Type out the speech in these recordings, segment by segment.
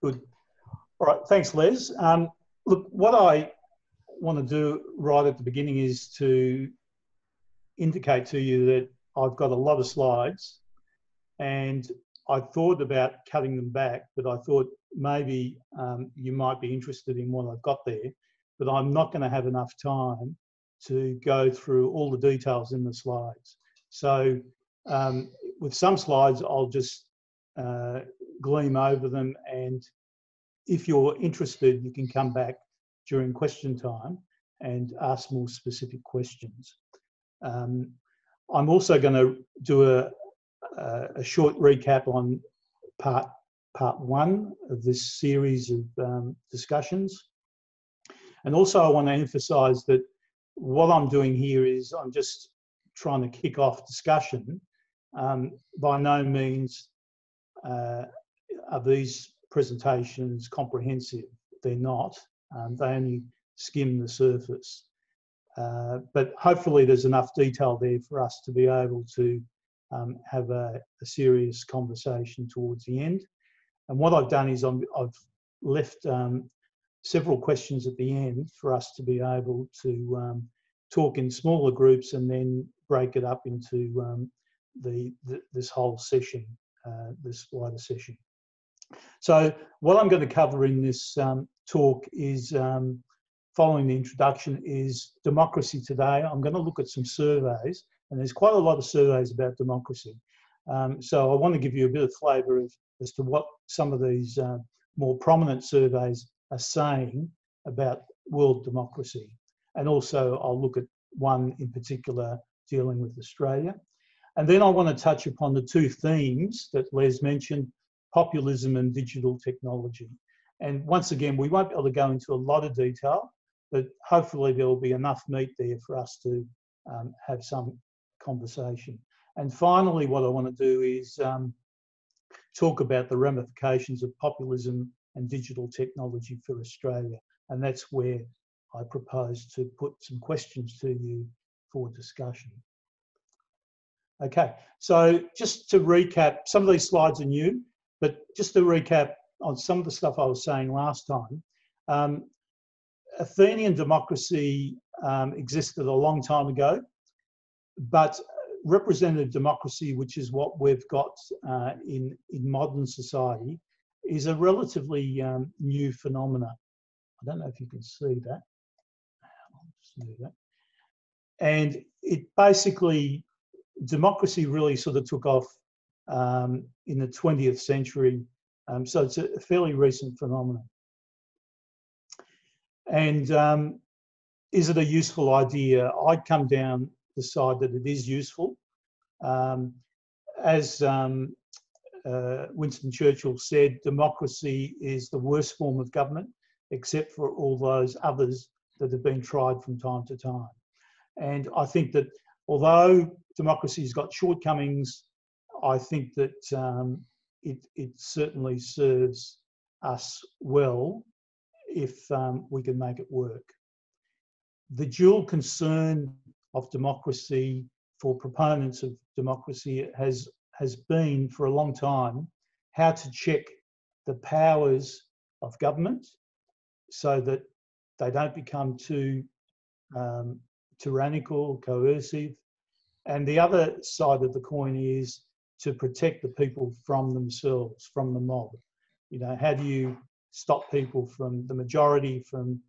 Good. All right. Thanks, Les. Look, what I want to do right at the beginning is to indicate to you that I've got a lot of slides, and I thought about cutting them back, but I thought maybe you might be interested in what I've got there, but I'm not going to have enough time to go through all the details in the slides. So with some slides, I'll just gleam over them, and if you're interested, you can come back during question time and ask more specific questions. I'm also going to do a short recap on part one of this series of discussions. And also I want to emphasise that what I'm doing here is I'm just trying to kick off discussion. By no means are these presentations comprehensive. They're not. They only skim the surface. But hopefully there's enough detail there for us to be able to have a serious conversation towards the end. And what I've done is I've left several questions at the end for us to be able to talk in smaller groups and then break it up into this whole session, this wider session. So what I'm going to cover in this talk is, following the introduction, is democracy today. I'm going to look at some surveys, and there's quite a lot of surveys about democracy. So I want to give you a bit of flavour as to what some of these more prominent surveys are saying about world democracy. And also I'll look at one in particular dealing with Australia. And then I want to touch upon the two themes that Les mentioned: populism and digital technology. And once again, we won't be able to go into a lot of detail, but hopefully there will be enough meat there for us to have some conversation. And finally, what I want to do is talk about the ramifications of populism and digital technology for Australia. And that's where I propose to put some questions to you for discussion. Okay, so just to recap, some of these slides are new, but just to recap on some of the stuff I was saying last time. Athenian democracy existed a long time ago, but representative democracy, which is what we've got in modern society, is a relatively new phenomenon. I don't know if you can see that. I'll just move that. And it basically, democracy really sort of took off in the 20th century. So it's a fairly recent phenomenon. And is it a useful idea? I'd come down the side that it is useful. As Winston Churchill said, democracy is the worst form of government, except for all those others that have been tried from time to time. And I think that although democracy's got shortcomings, I think that it certainly serves us well if we can make it work. The dual concern of democracy for proponents of democracy has been for a long time how to check the powers of government so that they don't become too tyrannical, coercive. And the other side of the coin is to protect the people from themselves, from the mob. You know, how do you stop people from the majority from,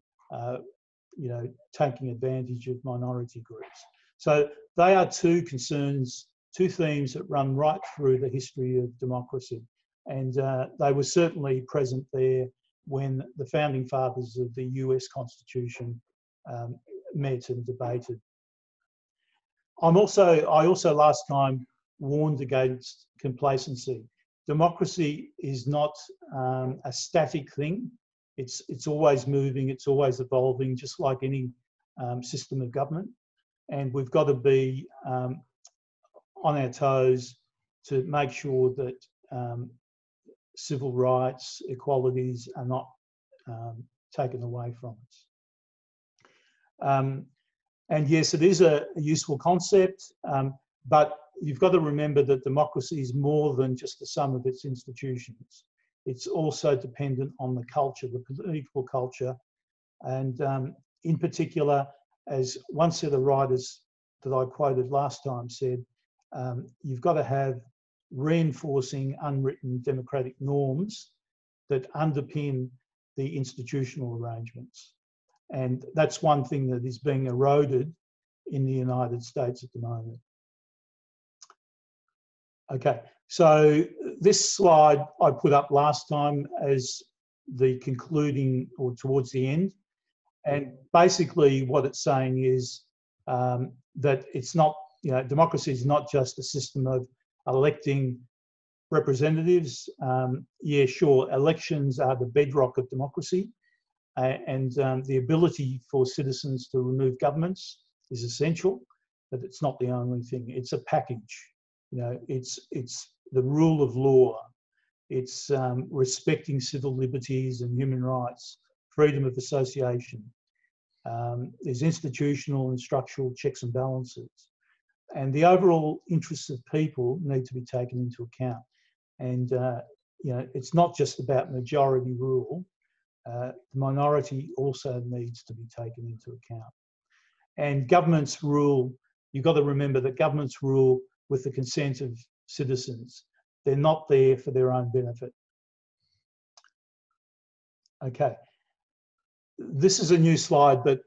you know, taking advantage of minority groups? So they are two concerns, two themes that run right through the history of democracy. And they were certainly present there when the founding fathers of the US Constitution met and debated. I also last time warned against complacency. Democracy is not a static thing. It's always moving, it's always evolving, just like any system of government. And we've got to be on our toes to make sure that civil rights, equalities are not taken away from us. And yes, it is a useful concept, but you've got to remember that democracy is more than just the sum of its institutions. it's also dependent on the culture, the political culture. And in particular, as one set of writers that I quoted last time said, you've got to have reinforcing unwritten democratic norms that underpin the institutional arrangements. And that's one thing that is being eroded in the United States at the moment. Okay, so this slide I put up last time as the concluding or towards the end. And basically what it's saying is that it's not, democracy is not just a system of electing representatives. Yeah, sure, elections are the bedrock of democracy, and the ability for citizens to remove governments is essential, but it's not the only thing. It's a package. It's the rule of law. It's respecting civil liberties and human rights, freedom of association. There's institutional and structural checks and balances. And the overall interests of people need to be taken into account. And, it's not just about majority rule. The minority also needs to be taken into account. And governments rule, you've got to remember that governments rule with the consent of citizens. They're not there for their own benefit. Okay. This is a new slide, but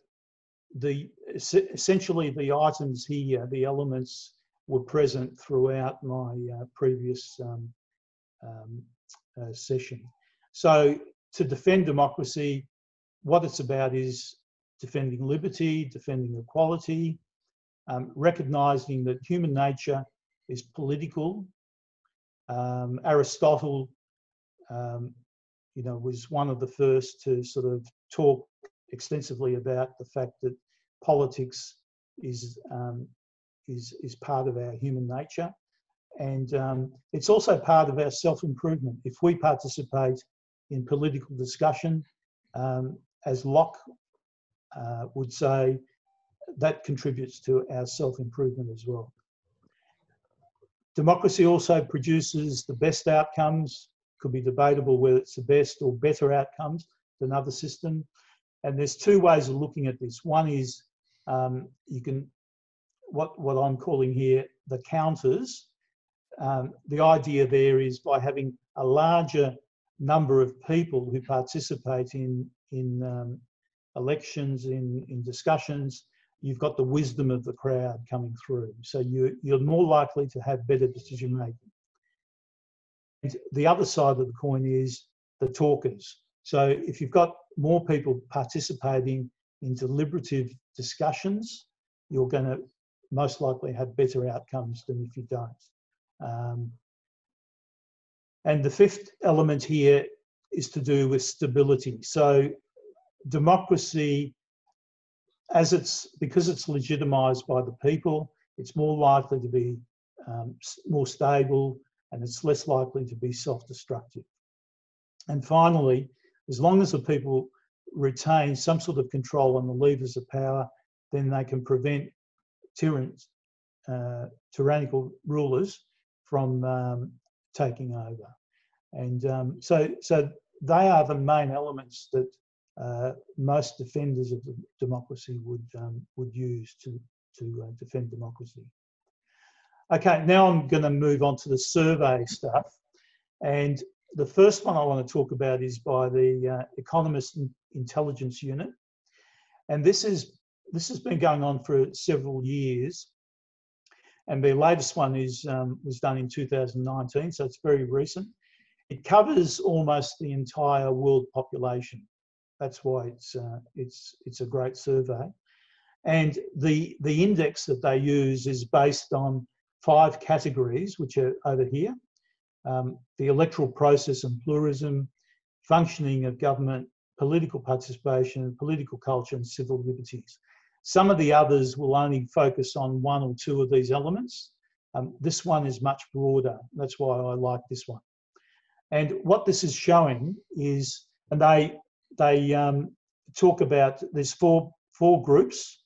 essentially the items here, the elements, were present throughout my previous session. So to defend democracy, what it's about is defending liberty, defending equality, recognising that human nature is political. Aristotle, was one of the first to sort of talk extensively about the fact that politics is part of our human nature, and it's also part of our self-improvement. If we participate in political discussion, as Locke would say, that contributes to our self-improvement as well. Democracy also produces the best outcomes. Could be debatable whether it's the best or better outcomes than other systems. And there's two ways of looking at this. One is you can, what I'm calling here the counters. The idea there is by having a larger number of people who participate in elections, in discussions, you've got the wisdom of the crowd coming through. So you're more likely to have better decision making. And the other side of the coin is the talkers. So if you've got more people participating in deliberative discussions, you're going to most likely have better outcomes than if you don't. And the fifth element here is to do with stability. So democracy, because it's legitimised by the people, it's more likely to be more stable, and it's less likely to be self-destructive. And finally, as long as the people retain some sort of control on the levers of power, then they can prevent tyrannical rulers from taking over. And so they are the main elements that most defenders of democracy would use to defend democracy. Okay, now I'm going to move on to the survey stuff. And the first one I want to talk about is by the Economist Intelligence Unit. And this has been going on for several years. And their latest one was done in 2019, so it's very recent. It covers almost the entire world population. That's why it's a great survey. And the index that they use is based on 5 categories, which are over here. The electoral process and pluralism, functioning of government, political participation, political culture, and civil liberties. Some of the others will only focus on 1 or 2 of these elements. This one is much broader. That's why I like this one. And what this is showing is, and they talk about, there's four groups: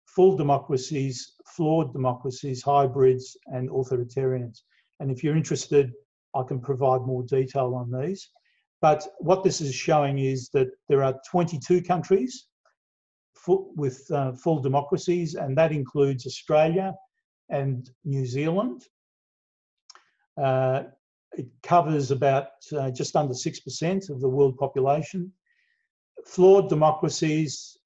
full democracies, flawed democracies, hybrids, and authoritarians. And if you're interested, I can provide more detail on these. But what this is showing is that there are 22 countries with full democracies, and that includes Australia and New Zealand. It covers about just under 6% of the world population. Flawed democracies,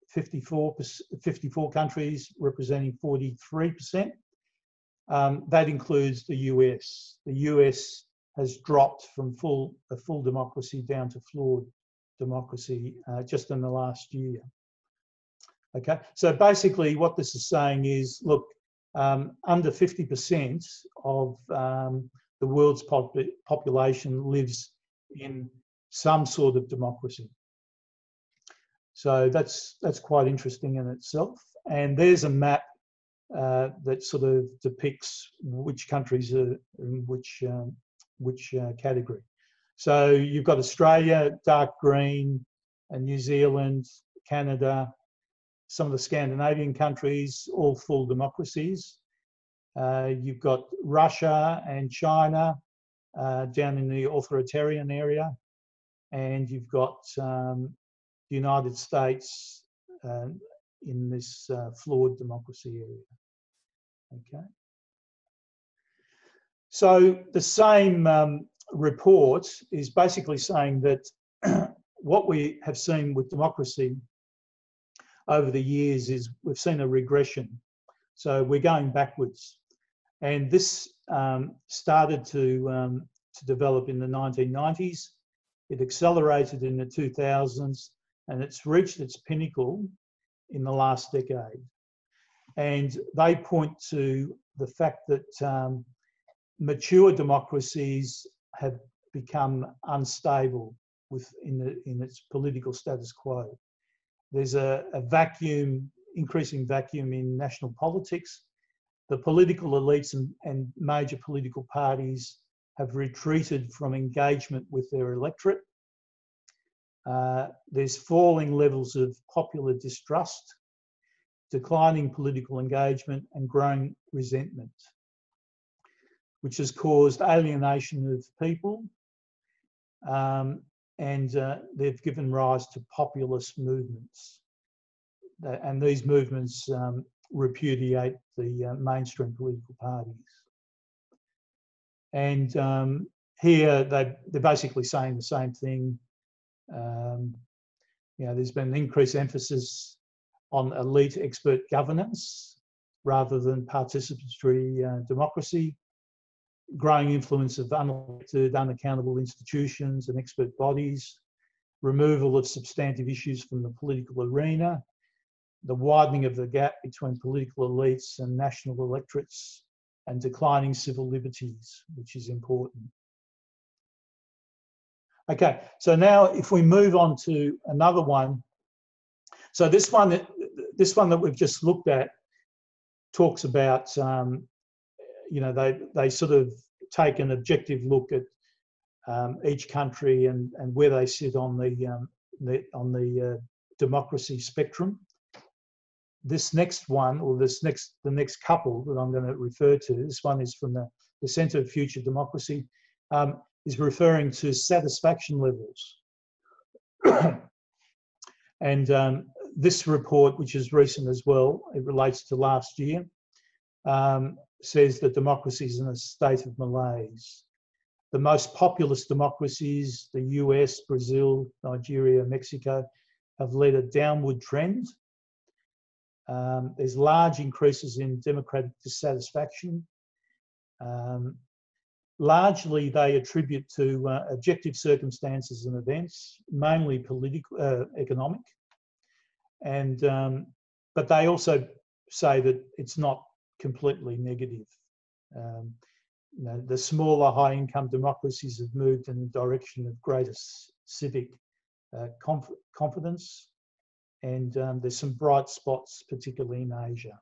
54 countries representing 43%. That includes the US. The US has dropped from a full democracy down to flawed democracy just in the last year. Okay, so basically what this is saying is, look, under 50% of the world's population lives in some sort of democracy. So that's quite interesting in itself. And there's a map that sort of depicts which countries are in which category. So you've got Australia, dark green, and New Zealand, Canada, some of the Scandinavian countries, all full democracies. You've got Russia and China down in the authoritarian area, and you've got the United States in this flawed democracy area. Okay. So the same report is basically saying that what we have seen with democracy over the years is we've seen a regression. So we're going backwards. And this started to develop in the 1990s. It accelerated in the 2000s, and it's reached its pinnacle in the last decade. And they point to the fact that mature democracies have become unstable in its political status quo. There's a vacuum, increasing vacuum in national politics. The political elites and major political parties have retreated from engagement with their electorate. There's falling levels of popular distrust, declining political engagement, and growing resentment, which has caused alienation of people, and they've given rise to populist movements. And these movements repudiate the mainstream political parties. And here they're basically saying the same thing. There's been an increased emphasis on elite expert governance rather than participatory democracy, growing influence of unelected, unaccountable institutions and expert bodies, removal of substantive issues from the political arena, the widening of the gap between political elites and national electorates, and declining civil liberties, which is important. Okay, so now if we move on to another one. So this one that we've just looked at talks about, they sort of take an objective look at each country and where they sit on the democracy spectrum. This next one, or the next couple that I'm going to refer to, this one is from the Centre for Future Democracy, is referring to satisfaction levels. And this report, which is recent as well, it relates to last year, says that democracy is in a state of malaise. The most populous democracies, the US, Brazil, Nigeria, Mexico, have led a downward trend. There's large increases in democratic dissatisfaction. Largely, they attribute to objective circumstances and events, mainly political, economic, and but they also say that it's not completely negative. The smaller, high-income democracies have moved in the direction of greater civic confidence, and there's some bright spots, particularly in Asia.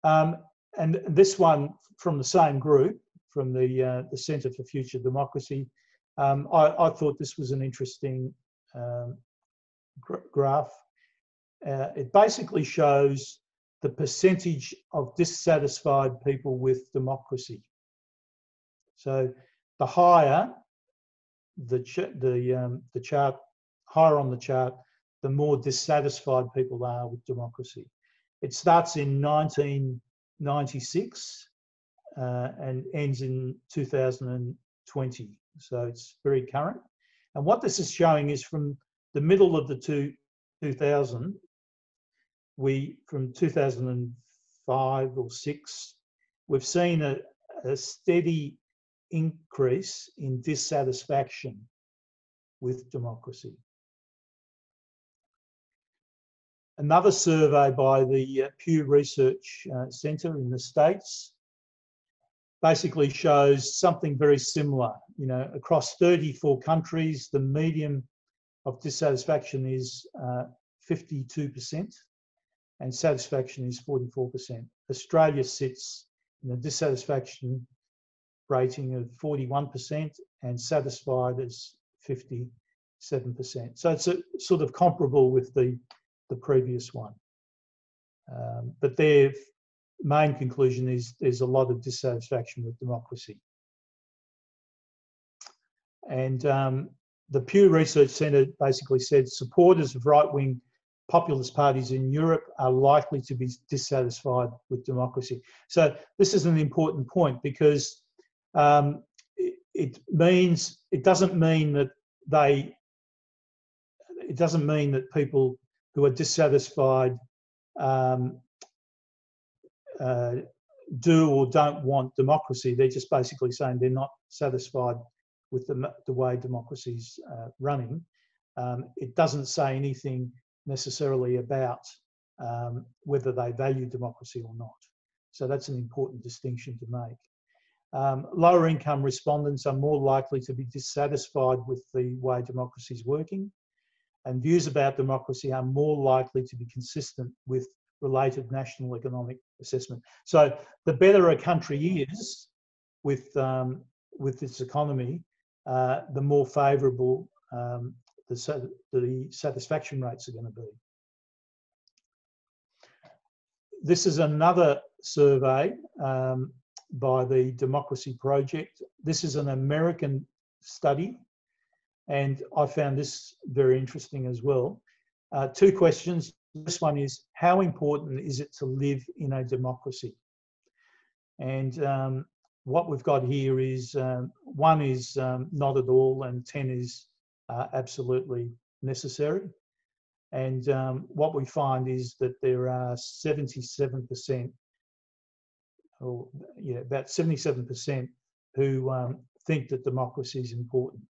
And this one from the same group, from the Centre for Future Democracy, I thought this was an interesting graph. It basically shows the percentage of dissatisfied people with democracy. So the higher the chart, higher on the chart, the more dissatisfied people are with democracy. It starts in 1996 and ends in 2020. So it's very current. And what this is showing is from the middle of the 2000, from 2005 or 6, we've seen a steady increase in dissatisfaction with democracy. Another survey by the Pew Research Center in the States basically shows something very similar. You know, across 34 countries, the median of dissatisfaction is 52%, and satisfaction is 44%. Australia sits in a dissatisfaction rating of 41% and satisfied as 57%. So it's sort of comparable with the previous one. But their main conclusion is there's a lot of dissatisfaction with democracy. And the Pew Research Centre basically said supporters of right-wing populist parties in Europe are likely to be dissatisfied with democracy. So this is an important point, because it doesn't mean that people who are dissatisfied do or don't want democracy. They're just basically saying they're not satisfied with the way democracy's running. It doesn't say anything necessarily about whether they value democracy or not. So that's an important distinction to make. Lower income respondents are more likely to be dissatisfied with the way democracy is working, and views about democracy are more likely to be consistent with related national economic assessment. So the better a country is with its economy, the more favourable the satisfaction rates are going to be. This is another survey by the Democracy Project. This is an American study, and I found this very interesting as well. 2 questions. This one is, how important is it to live in a democracy? And what we've got here is 1 is not at all, and 10 is absolutely necessary. And what we find is that there are 77%, or yeah, about 77% who think that democracy is important.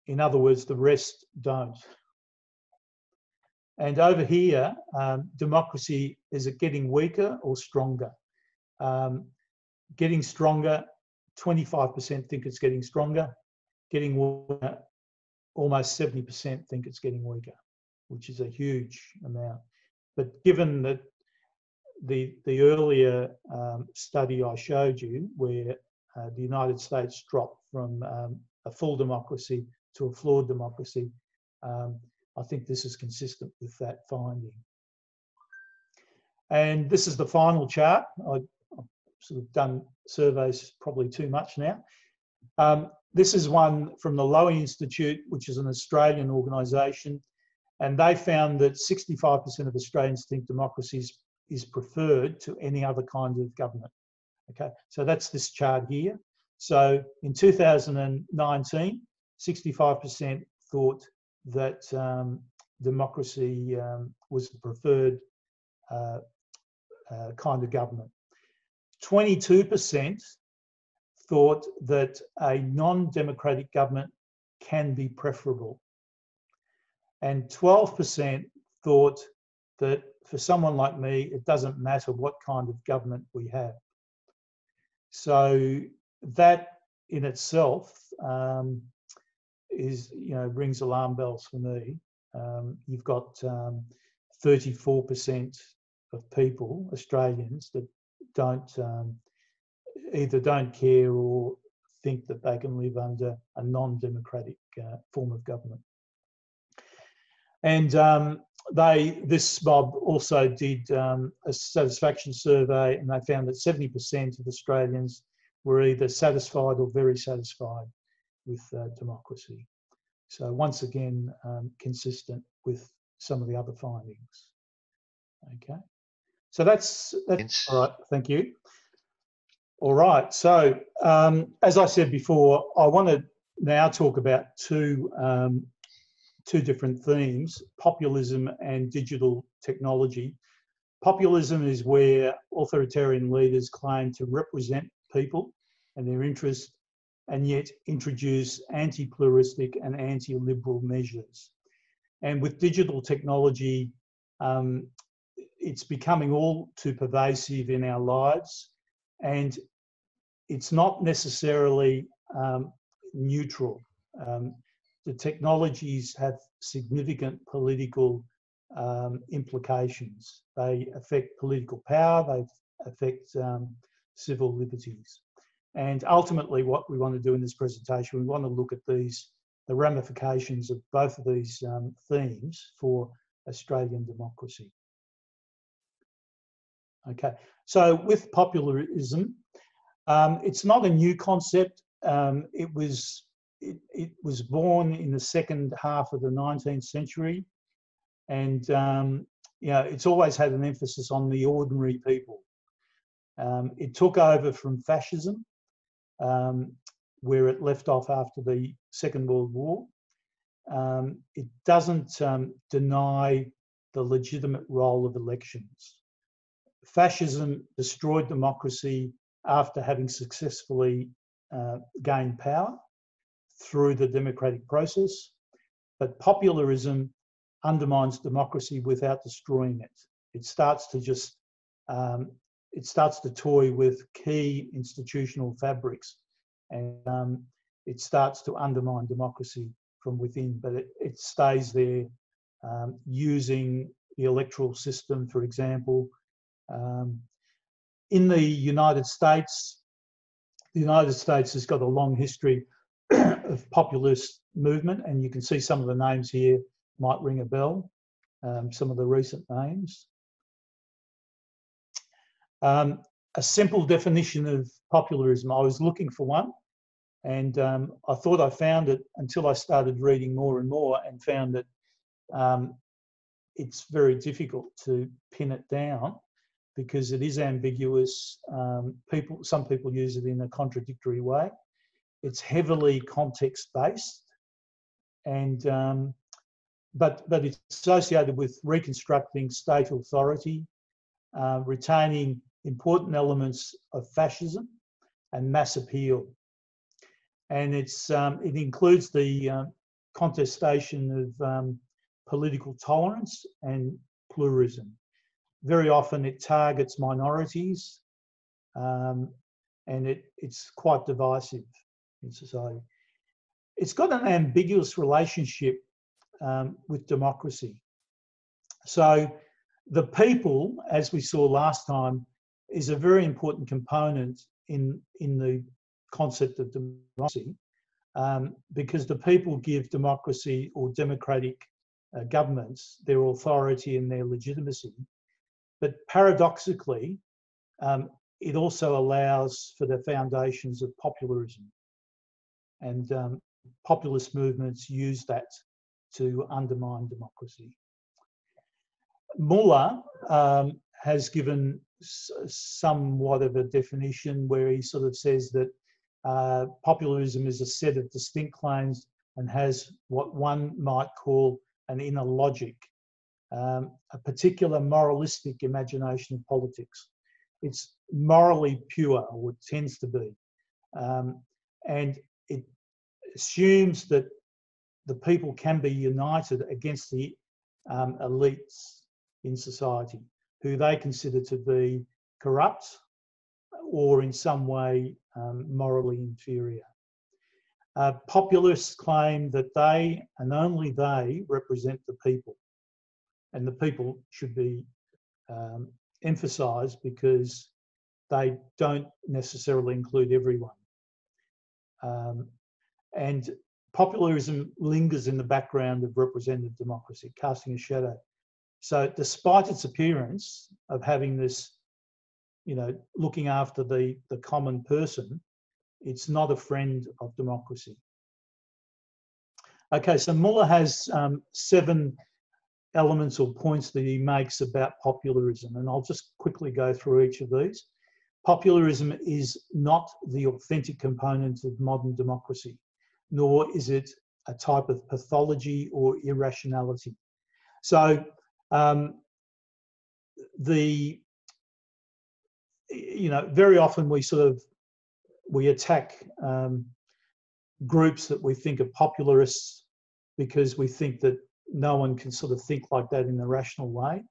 In other words, the rest don't. And over here, democracy, is it getting weaker or stronger? Getting stronger, 25% think it's getting stronger. Getting weaker, almost 70% think it's getting weaker, which is a huge amount. But given that the earlier study I showed you, where the United States dropped from a full democracy to a flawed democracy, I think this is consistent with that finding. And this is the final chart. I've sort of done surveys probably too much now. This is one from the Lowy Institute, which is an Australian organisation, and they found that 65% of Australians think democracy is preferred to any other kind of government. Okay, so that's this chart here. So in 2019, 65% thought that democracy was the preferred kind of government. 22% thought that a non-democratic government can be preferable. And 12% thought that for someone like me, it doesn't matter what kind of government we have. So that in itself rings alarm bells for me. You've got 34% of people, Australians, that either don't care or think that they can live under a non-democratic form of government. And this mob also did a satisfaction survey, and they found that 70% of Australians were either satisfied or very satisfied. with democracy. So once again, consistent with some of the other findings. Okay, so that's all right. Thank you. All right. So as I said before, I want to now talk about two different themes: populism and digital technology. Populism is where authoritarian leaders claim to represent people and their interests, and yet introduce anti-pluralistic and anti-liberal measures. And with digital technology, it's becoming all too pervasive in our lives, and it's not necessarily neutral. The technologies have significant political implications. They affect political power, they affect civil liberties. And ultimately what we want to do in this presentation, we want to look at the ramifications of both of these themes for Australian democracy. Okay, so with populism, it's not a new concept. It was born in the second half of the 19th century, and it's always had an emphasis on the ordinary people. It took over from fascism, where it left off after the Second World War. It doesn't deny the legitimate role of elections. Fascism destroyed democracy after having successfully gained power through the democratic process, but popularism undermines democracy without destroying it. It starts to toy with key institutional fabrics, and it starts to undermine democracy from within, but it stays there, using the electoral system, for example. In the United States has got a long history of populist movement, and you can see some of the names here might ring a bell, some of the recent names. A simple definition of popularism, I was looking for one, and I thought I found it until I started reading more and more, and found that it's very difficult to pin it down because it is ambiguous. Some people use it in a contradictory way. It's heavily context-based, and but it's associated with reconstructing state authority, retaining important elements of fascism and mass appeal. And it includes the contestation of political tolerance and pluralism. Very often it targets minorities, and it's quite divisive in society. It's got an ambiguous relationship with democracy. So the people, as we saw last time, is a very important component in the concept of democracy, because the people give democracy or democratic governments their authority and their legitimacy. But paradoxically, it also allows for the foundations of popularism, and populist movements use that to undermine democracy. Muller has given somewhat of a definition where he sort of says that populism is a set of distinct claims and has what one might call an inner logic, a particular moralistic imagination of politics. It's morally pure, or it tends to be, and it assumes that the people can be united against the elites in society, who they consider to be corrupt or in some way morally inferior. Populists claim that they, and only they, represent the people, and the people should be emphasised because they don't necessarily include everyone. And populism lingers in the background of representative democracy, casting a shadow. So despite its appearance of having this, looking after the common person, it's not a friend of democracy. Okay, so Muller has 7 elements or points that he makes about popularism, and I'll just quickly go through each of these. Popularism is not the authentic component of modern democracy, nor is it a type of pathology or irrationality. So very often we attack groups that we think are popularists because we think that no one can sort of think like that in a rational way.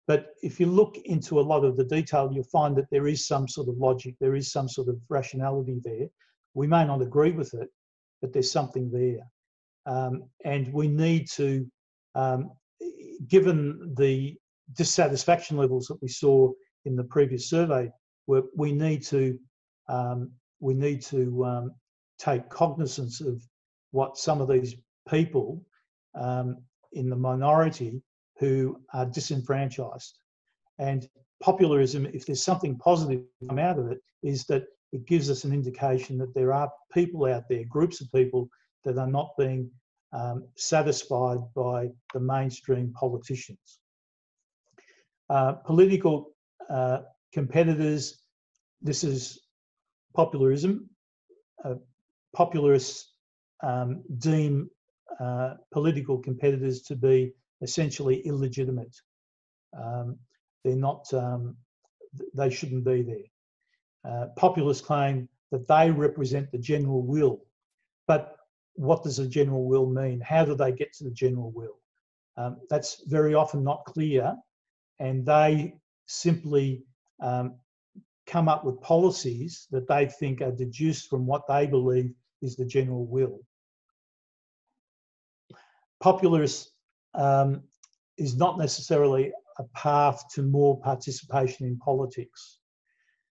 But if you look into a lot of the detail, you'll find that there is some sort of logic, there is some sort of rationality there. We may not agree with it, but there's something there. And we need to, given the dissatisfaction levels that we saw in the previous survey, we need to take cognizance of what some of these people in the minority who are disenfranchised. And popularism, if there's something positive come out of it, is that it gives us an indication that there are people out there, groups of people that are not being satisfied by the mainstream politicians. Political competitors, this is popularism. Popularists deem political competitors to be essentially illegitimate. They're not, they shouldn't be there. Populists claim that they represent the general will, but what does the general will mean? How do they get to the general will? That's very often not clear, and they simply come up with policies that they think are deduced from what they believe is the general will. Popularist is not necessarily a path to more participation in politics.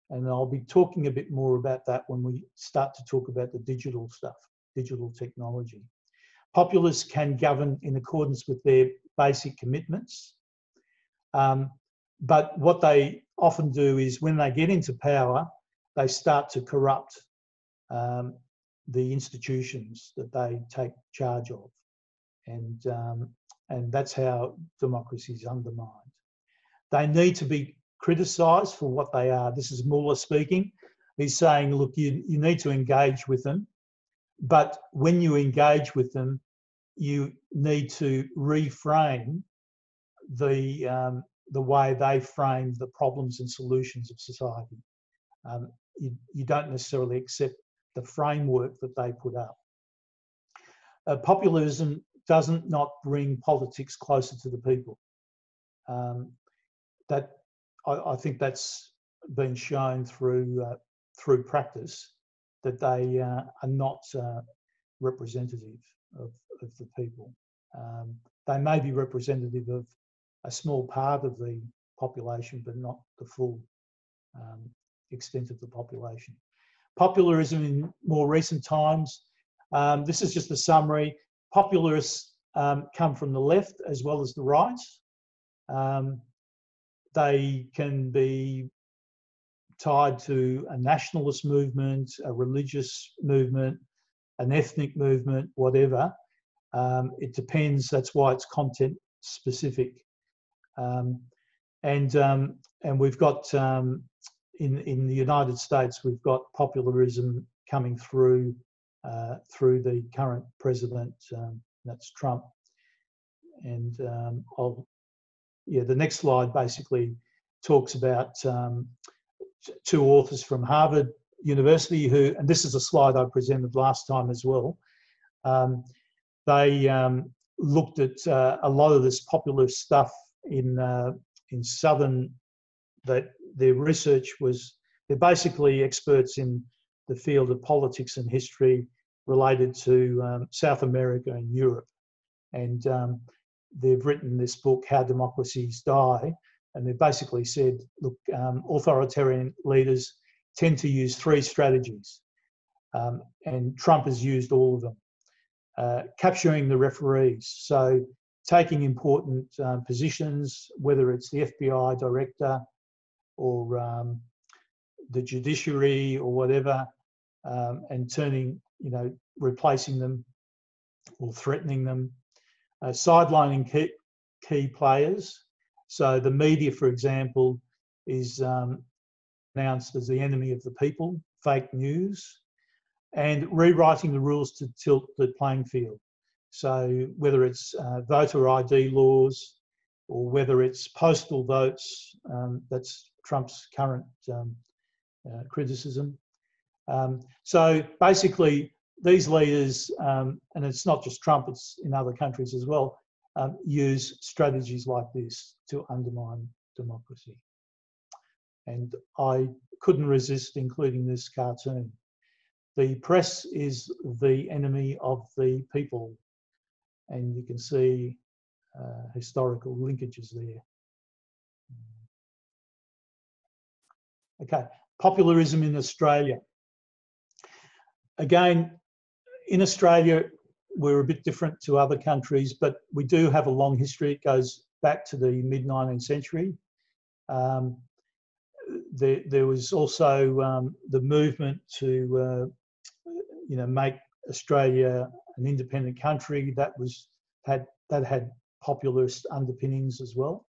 And I'll be talking a bit more about that when we start to talk about the digital stuff, digital technology. Populists can govern in accordance with their basic commitments. But what they often do is when they get into power, they start to corrupt the institutions that they take charge of. And that's how democracy is undermined. They need to be criticised for what they are. This is Muller speaking. He's saying, look, you need to engage with them, but when you engage with them, you need to reframe the way they frame the problems and solutions of society. You don't necessarily accept the framework that they put up. Populism doesn't not bring politics closer to the people. I think that's been shown through practice, that they are not representative of the people. They may be representative of a small part of the population, but not the full extent of the population. Popularism in more recent times, this is just a summary. Popularists come from the left as well as the right. They can be tied to a nationalist movement, a religious movement, an ethnic movement, whatever. It depends. That's why it's content specific. And we've got in the United States, we've got popularism coming through the current president. That's Trump. And the next slide basically talks about 2 authors from Harvard University who, and this is a slide I presented last time as well. They looked at a lot of this populist stuff in southern. That their research was, they're basically experts in the field of politics and history related to South America and Europe. And they've written this book, How Democracies Die. And they basically said, look, authoritarian leaders tend to use 3 strategies. And Trump has used all of them. Capturing the referees. So taking important positions, whether it's the FBI director or the judiciary or whatever, and turning, replacing them or threatening them, sidelining key players. So the media, for example, is announced as the enemy of the people, fake news, and rewriting the rules to tilt the playing field. So whether it's voter ID laws or whether it's postal votes, that's Trump's current criticism. So basically, these leaders, and it's not just Trump, it's in other countries as well, use strategies like this to undermine democracy. And I couldn't resist including this cartoon. The press is the enemy of the people. And you can see historical linkages there. Okay, popularism in Australia. Again, in Australia, we're a bit different to other countries, but we do have a long history. It goes back to the mid-19th century. There was also the movement to, make Australia an independent country that had populist underpinnings as well.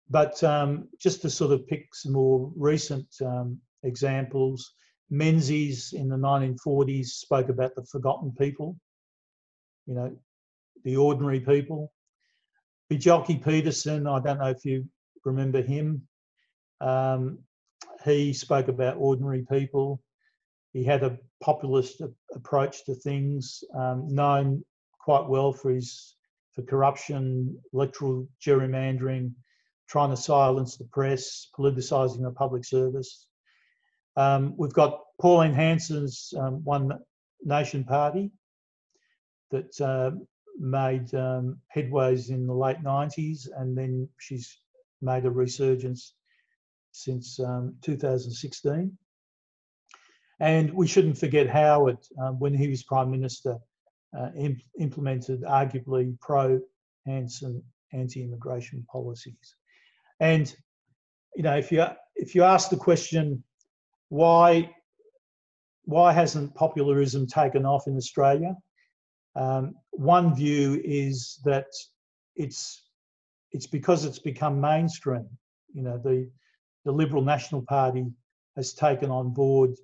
But just to sort of pick some more recent examples, Menzies in the 1940s spoke about the forgotten people, the ordinary people. Bjelke-Petersen, I don't know if you remember him, he spoke about ordinary people. He had a populist approach to things, known quite well for corruption, electoral gerrymandering, trying to silence the press, politicising the public service. We've got Pauline Hanson's One Nation Party that made headways in the late 90s, and then she's made a resurgence since 2016. And we shouldn't forget Howard, when he was Prime Minister, implemented arguably pro-Hanson anti-immigration policies. And if you ask the question, why hasn't popularism taken off in Australia? One view is that it's because it's become mainstream. The Liberal National Party has taken on board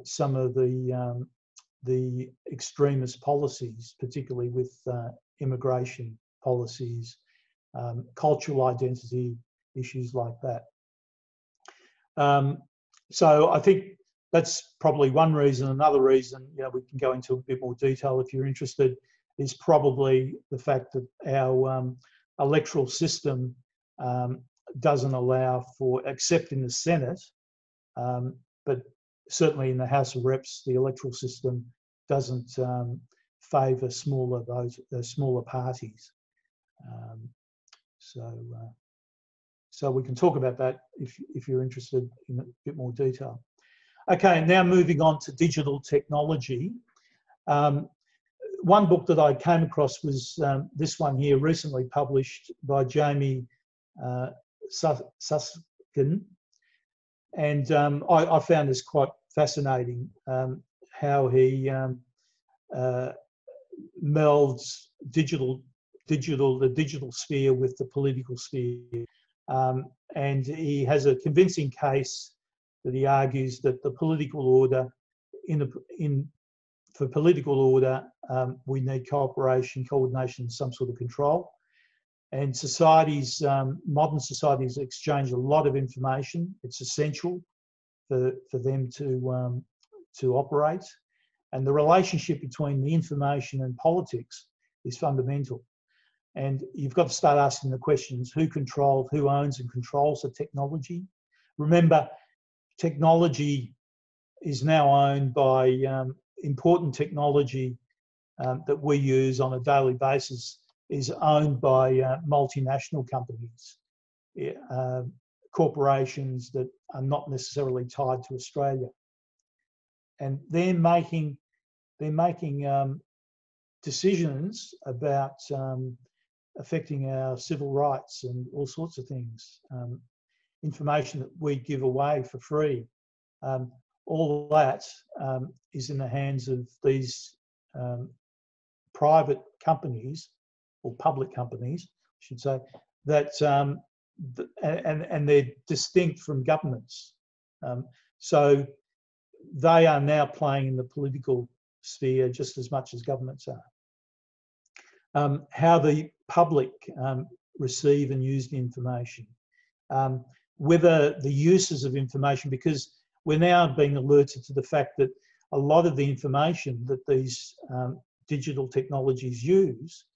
some of the extremist policies, particularly with immigration policies, cultural identity, issues like that. So I think that's probably one reason. Another reason, we can go into a bit more detail if you're interested, is probably the fact that our electoral system doesn't allow for, except in the Senate, but certainly in the House of Reps, the electoral system doesn't favour smaller parties. So we can talk about that if you're interested in a bit more detail. Okay, now moving on to digital technology. One book that I came across was this one here, recently published by Jamie Susskind. And I found this quite fascinating, how he melds the digital sphere with the political sphere. And he has a convincing case that he argues that the political order, for political order, we need cooperation, coordination, some sort of control. And societies, modern societies, exchange a lot of information. It's essential for them to operate. And the relationship between the information and politics is fundamental. And you've got to start asking the questions: who owns and controls the technology? Remember, technology is now owned by important technology that we use on a daily basis is owned by multinational companies, corporations that are not necessarily tied to Australia, and they're making decisions about affecting our civil rights and all sorts of things. Information that we give away for free, all that is in the hands of these private companies or public companies, I should say, that and they're distinct from governments. So they are now playing in the political sphere just as much as governments are. How the public receive and use the information, whether the uses of information, because we're now being alerted to the fact that a lot of the information that these digital technologies use,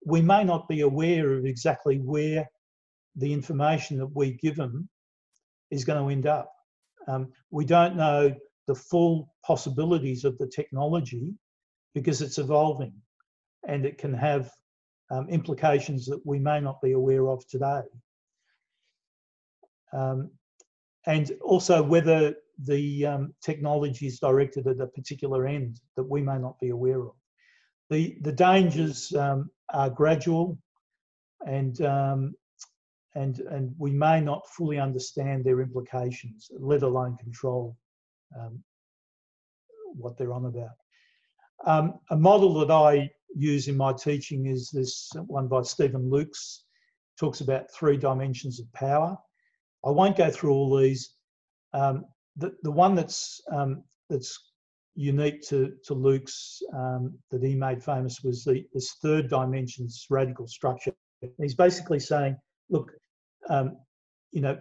we may not be aware of exactly where the information that we give them is going to end up. We don't know the full possibilities of the technology because it's evolving, and it can have implications that we may not be aware of today. And also whether the technology is directed at a particular end that we may not be aware of. The dangers are gradual, and we may not fully understand their implications, let alone control what they're on about. A model that I use in my teaching is this one by Stephen Lukes. Talks about 3 dimensions of power. I won't go through all these. The one that's unique to Lukes that he made famous was this 3rd dimension's radical structure. He's basically saying, look, you know,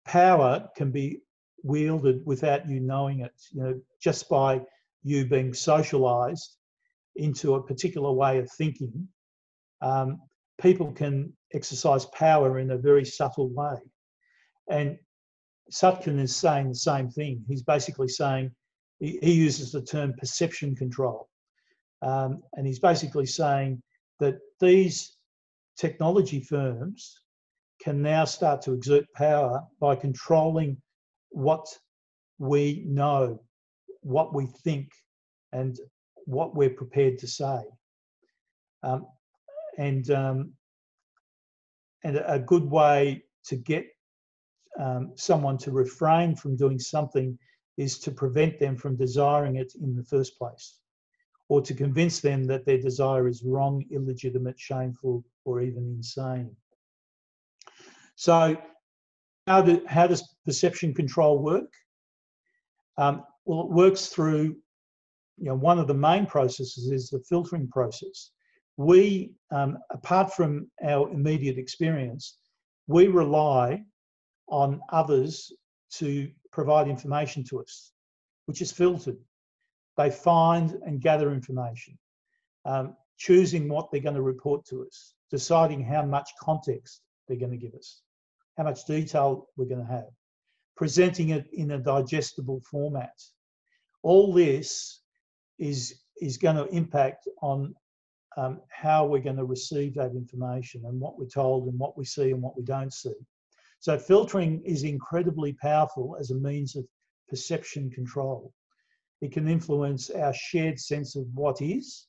power can be wielded without you knowing it. You know, just by you being socialised into a particular way of thinking, people can exercise power in a very subtle way. And Sutkin is saying the same thing. He's basically saying, he uses the term perception control. And he's basically saying that these technology firms can now start to exert power by controlling what we know, what we think, and what we're prepared to say. And a good way to get someone to refrain from doing something is to prevent them from desiring it in the first place, or to convince them that their desire is wrong, illegitimate, shameful, or even insane. So how does perception control work? Well, it works through, you know, one of the main processes is the filtering process. We, apart from our immediate experience, we rely on others to provide information to us, which is filtered. They find and gather information, choosing what they're going to report to us, deciding how much context they're going to give us, how much detail we're going to have, presenting it in a digestible format. All this is going to impact on how we're going to receive that information and what we're told and what we see and what we don't see. So filtering is incredibly powerful as a means of perception control. It can influence our shared sense of what is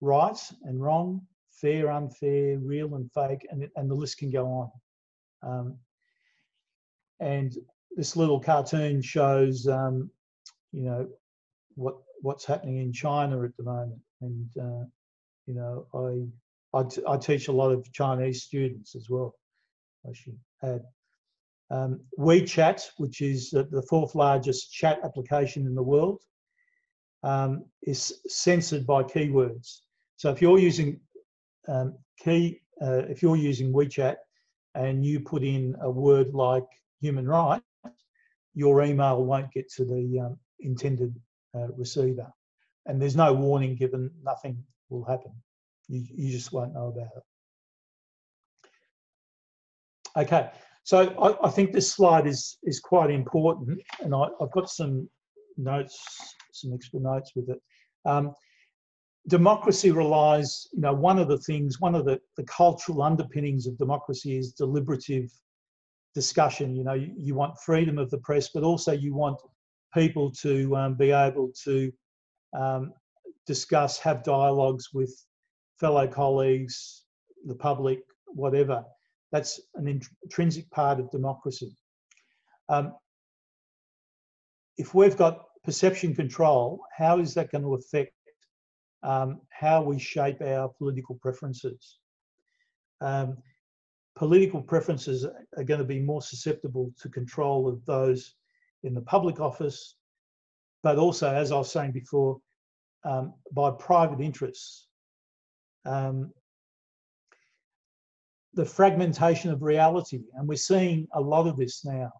right and wrong, fair, unfair, real and fake, and the list can go on. And this little cartoon shows, you know, what's happening in China at the moment. And you know, I teach a lot of Chinese students as well, I should add. WeChat, which is the 4th largest chat application in the world, is censored by keywords. So if you're using if you're using WeChat and you put in a word like human rights, your email won't get to the intended receiver, and there's no warning given. Nothing will happen. You just won't know about it. Okay. So I think this slide is quite important, and I've got some notes, some extra notes with it. Democracy relies, you know, one of the cultural underpinnings of democracy is deliberative discussion. You know, you want freedom of the press, but also you want people to be able to discuss, have dialogues with fellow colleagues, the public, whatever. That's an intrinsic part of democracy. If we've got perception control, how is that going to affect how we shape our political preferences. Political preferences are going to be more susceptible to control of those in the public office, but also, as I was saying before, by private interests. The fragmentation of reality, and we're seeing a lot of this now.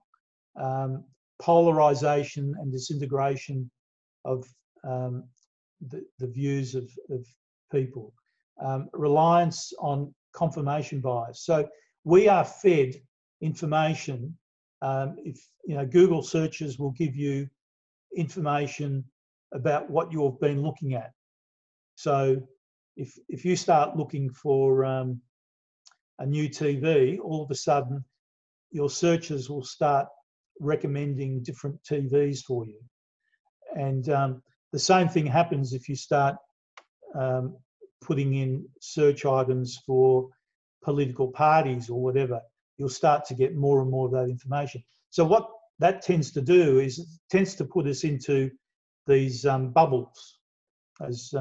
Polarisation and disintegration of the views of people. Reliance on confirmation bias. So we are fed information. If Google searches will give you information about what you've been looking at. So if you start looking for a new TV, all of a sudden your searches will start recommending different TVs for you. And the same thing happens if you start putting in search items for political parties or whatever. You'll start to get more and more of that information. So what that tends to do is it tends to put us into these bubbles. As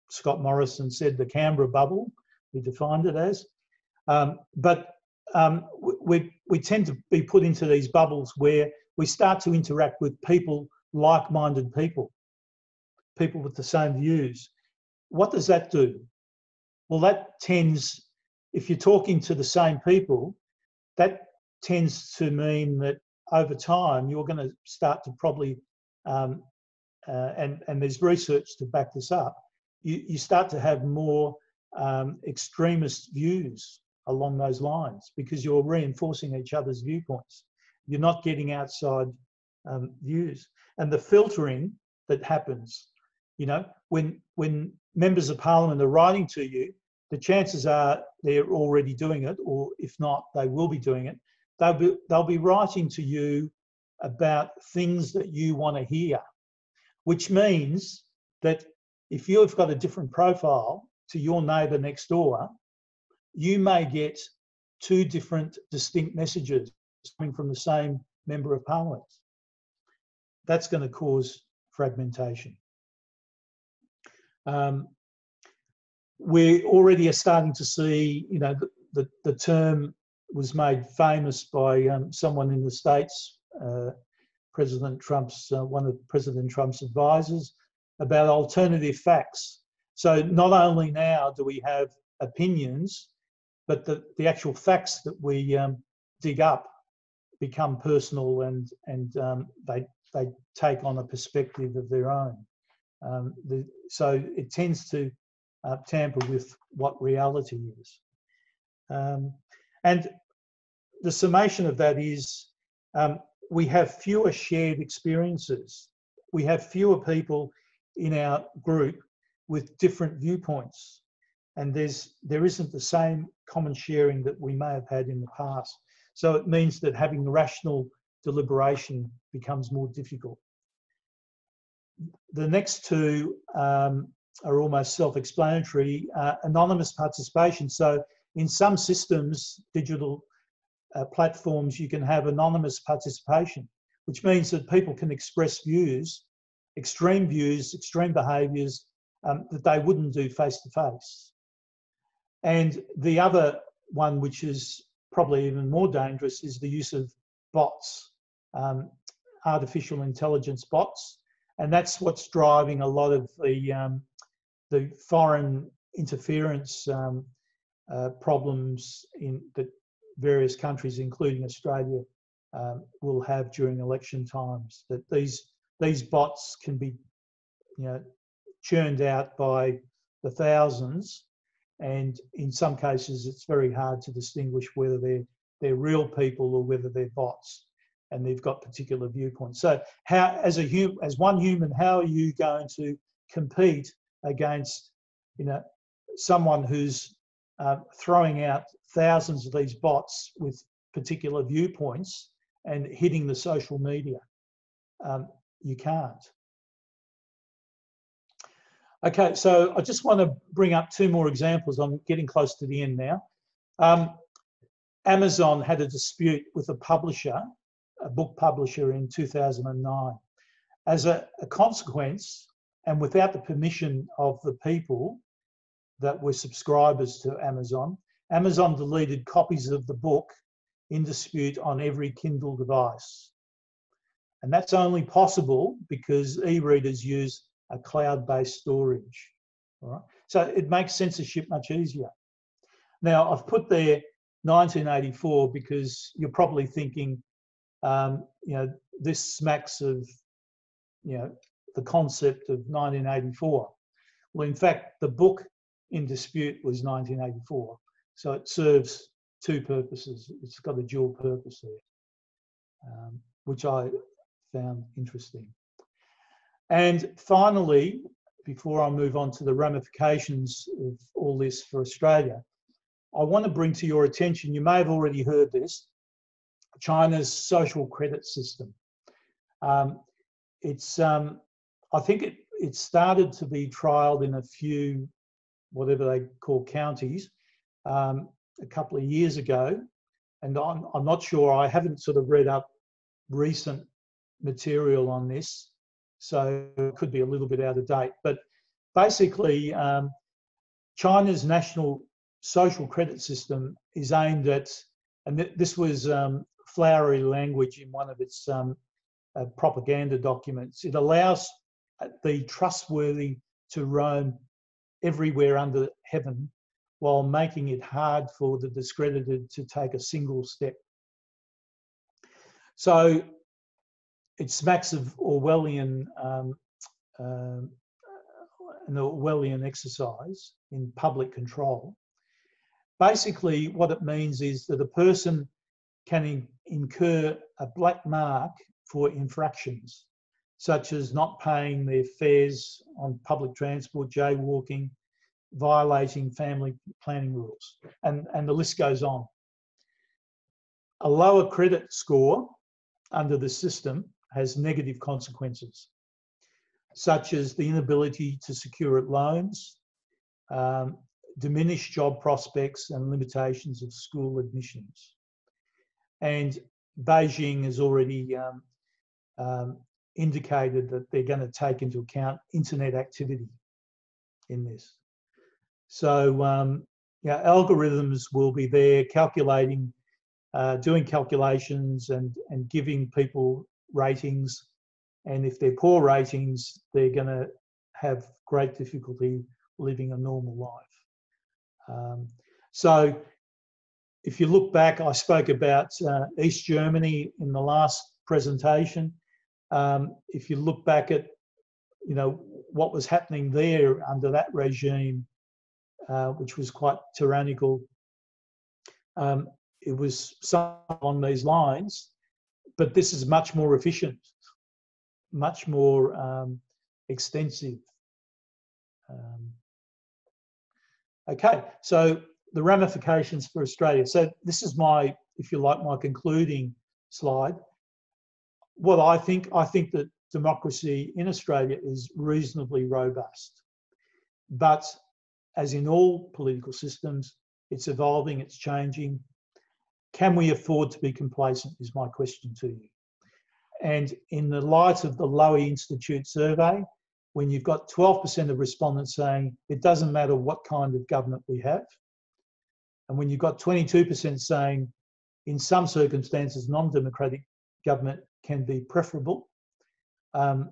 Scott Morrison said, the Canberra bubble, we defined it as. But we tend to be put into these bubbles where we start to interact with people, like-minded people with the same views. What does that do? Well, that tends, if you're talking to the same people, that tends to mean that over time you're going to start to probably, and there's research to back this up, you start to have more extremist views along those lines because you're reinforcing each other's viewpoints. You're not getting outside views. And the filtering that happens, when members of parliament are writing to you, the chances are they're already doing it, or if not, they will be doing it. They'll be writing to you about things that you want to hear, which means that if you've got a different profile to your neighbour next door, you may get two different distinct messages coming from the same member of parliament. That's going to cause fragmentation. We already are starting to see, the term was made famous by someone in the States, President Trump's, one of President Trump's advisors, about alternative facts. So not only now do we have opinions, but the actual facts that we dig up become personal and they take on a perspective of their own. So it tends to tamper with what reality is. And the summation of that is we have fewer shared experiences. We have fewer people in our group with different viewpoints. And there isn't the same common sharing that we may have had in the past. So it means that having rational deliberation becomes more difficult. The next two are almost self-explanatory. Anonymous participation. So in some systems, digital platforms, you can have anonymous participation, which means that people can express views, extreme behaviours that they wouldn't do face-to-face. And the other one, which is probably even more dangerous, is the use of bots, artificial intelligence bots. And that's what's driving a lot of the foreign interference problems that various countries, including Australia, will have during election times. That these bots can be, churned out by the thousands, and in some cases it's very hard to distinguish whether they're real people or whether they're bots, and they've got particular viewpoints. So how, as one human, how are you going to compete against, someone who's throwing out thousands of these bots with particular viewpoints and hitting the social media? You can't. Okay, so I just want to bring up two more examples. I'm getting close to the end now. Amazon had a dispute with a publisher, a book publisher, in 2009. As a consequence, and without the permission of the people that were subscribers to Amazon, Amazon deleted copies of the book In Dispute on every Kindle device. And that's only possible because e-readers use a cloud-based storage. All right? So it makes censorship much easier. Now, I've put there 1984 because you're probably thinking, this smacks of, the concept of 1984. Well, in fact, the book In Dispute was 1984. So it serves two purposes. It's got a dual purpose there, which I found interesting. And finally, before I move on to the ramifications of all this for Australia, I want to bring to your attention, you may have already heard this, China's social credit system. I think it started to be trialled in a few, whatever they call counties, a couple of years ago. And I'm not sure, I haven't sort of read up recent material on this, so it could be a little bit out of date. But basically, China's national social credit system is aimed at, and this was flowery language in one of its propaganda documents, it allows the trustworthy to roam everywhere under heaven while making it hard for the discredited to take a single step. So it smacks of Orwellian, an Orwellian exercise in public control. Basically, what it means is that a person can incur a black mark for infractions, such as not paying their fares on public transport, jaywalking, violating family planning rules, and the list goes on. A lower credit score under the system has negative consequences, such as the inability to secure loans, diminished job prospects, and limitations of school admissions. And Beijing has already indicated that they're going to take into account internet activity in this. So algorithms will be there calculating, doing calculations and giving people ratings. And if they're poor ratings, they're going to have great difficulty living a normal life. So if you look back, I spoke about East Germany in the last presentation. If you look back at, what was happening there under that regime, which was quite tyrannical, it was something on these lines, but this is much more efficient, much more extensive. Okay, so the ramifications for Australia. So this is my, if you like, my concluding slide. What I think that democracy in Australia is reasonably robust, but as in all political systems, it's evolving, it's changing. Can we afford to be complacent is my question to you. And in the light of the Lowy Institute survey, when you've got 12% of respondents saying it doesn't matter what kind of government we have, and when you've got 22% saying in some circumstances non-democratic government can be preferable, alarm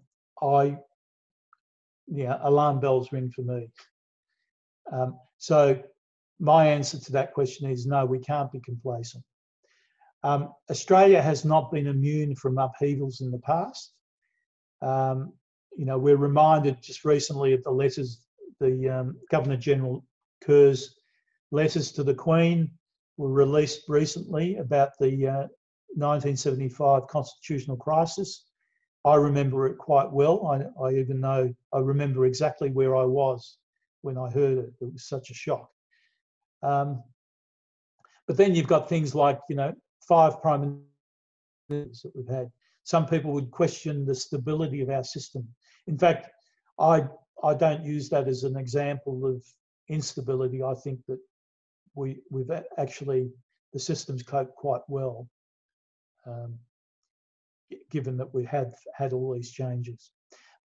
bells ring for me. So my answer to that question is no, we can't be complacent. Australia has not been immune from upheavals in the past. We're reminded just recently of the letters, the Governor-General Kerr's letters to the Queen were released recently about the 1975 constitutional crisis. I remember it quite well. I remember exactly where I was when I heard it. It was such a shock. But then you've got things like, 5 prime ministers that we've had. Some people would question the stability of our system. In fact, I don't use that as an example of instability. I think that we've actually, the system's coped quite well, given that we have had all these changes.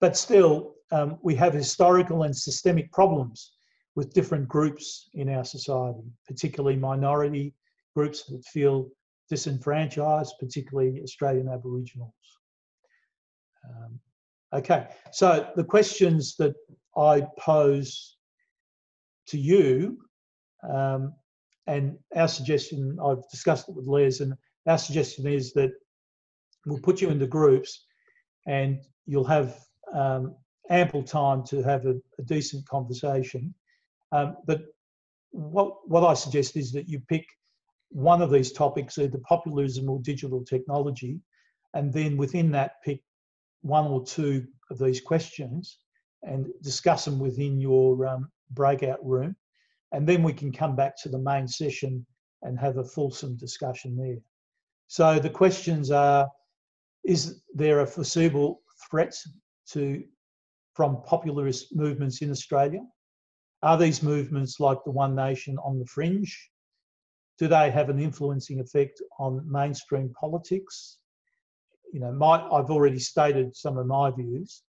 But still, we have historical and systemic problems with different groups in our society, particularly minority groups that feel disenfranchised, particularly Australian Aboriginals. Okay, so the questions that I pose to you, and our suggestion, I've discussed it with Les, and our suggestion is that we'll put you into groups and you'll have ample time to have a decent conversation. But what I suggest is that you pick one of these topics, either populism or digital technology, and then within that pick one or two of these questions and discuss them within your breakout room. And then we can come back to the main session and have a fulsome discussion there. So the questions are, is there a foreseeable threat from populist movements in Australia? Are these movements like the One Nation on the fringe? Do they have an influencing effect on mainstream politics? You know, I've already stated some of my views.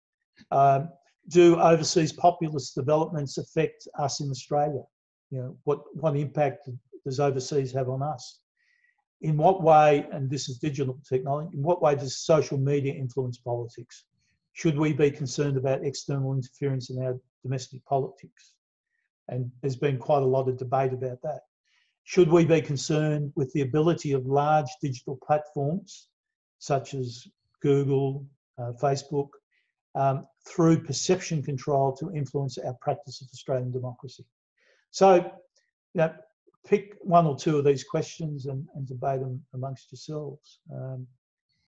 Do overseas populist developments affect us in Australia? You know, what impact does overseas have on us? In what way, and this is digital technology, in what way does social media influence politics? Should we be concerned about external interference in our domestic politics? And there's been quite a lot of debate about that. Should we be concerned with the ability of large digital platforms, such as Google, Facebook, through perception control to influence our practice of Australian democracy? So, you know, pick one or two of these questions and debate them amongst yourselves.